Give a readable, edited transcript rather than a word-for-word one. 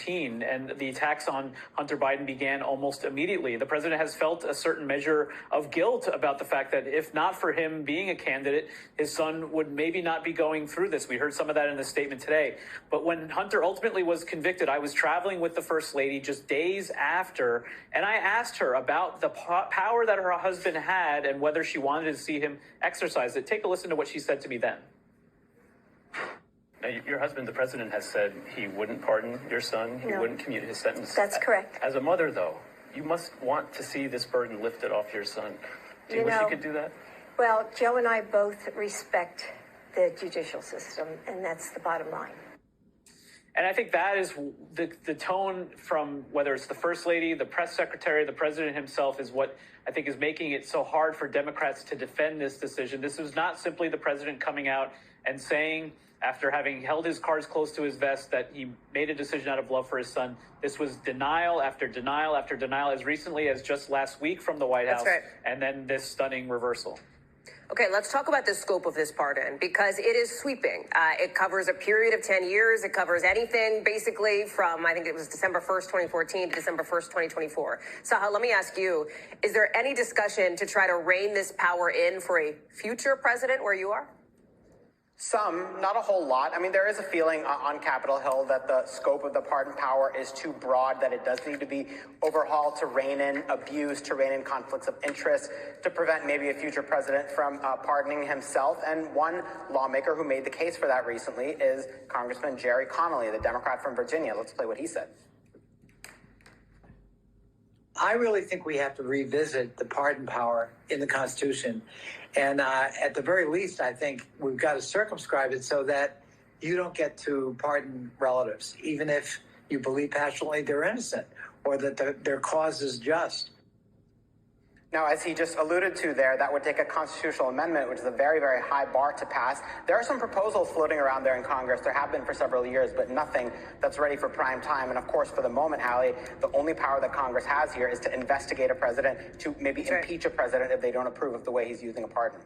2019, and the attacks on Hunter Biden began almost immediately. The president has felt a certain measure of guilt about the fact that if not for him being a candidate, his son would maybe not be going through this. We heard some of that in the statement today. But when Hunter ultimately was convicted, I was traveling with the First Lady just days after, and I asked her about the power that her husband had and whether she wanted to see him exercise it. Take a listen to what she said to me then. Now, your husband, the president, has said he wouldn't pardon your son. He wouldn't commute his sentence. That's correct. As a mother, though, you must want to see this burden lifted off your son. Do you wish you could do that? Well, Joe and I both respect the judicial system, and that's the bottom line. And I think that is the tone from whether it's the First Lady, the press secretary, the president himself is what I think is making it so hard for Democrats to defend this decision. This is not simply the president coming out and saying, after having held his cards close to his vest, that he made a decision out of love for his son. This was denial after denial after denial, as recently as just last week from the White House. That's right. And then this stunning reversal. Okay, let's talk about the scope of this pardon, because it is sweeping. It covers a period of 10 years. It covers anything basically from, I think it was December 1st, 2014 to December 1st, 2024. Saha, let me ask you, is there any discussion to try to rein this power in for a future president where you are? Some, not a whole lot. I mean, there is a feeling on Capitol Hill that the scope of the pardon power is too broad, that it does need to be overhauled to rein in abuse, to rein in conflicts of interest, to prevent maybe a future president from pardoning himself. And one lawmaker who made the case for that recently is Congressman Jerry Connolly, the Democrat from Virginia. Let's play what he said. I really think we have to revisit the pardon power in the Constitution. And at the very least, I think we've got to circumscribe it so that you don't get to pardon relatives, even if you believe passionately they're innocent or that their cause is just. Now, as he just alluded to there, that would take a constitutional amendment, which is a very, very high bar to pass. There are some proposals floating around there in Congress. There have been for several years, but nothing that's ready for prime time. And of course, for the moment, Hallie, the only power that Congress has here is to investigate a president, to maybe impeach a president if they don't approve of the way he's using a pardon.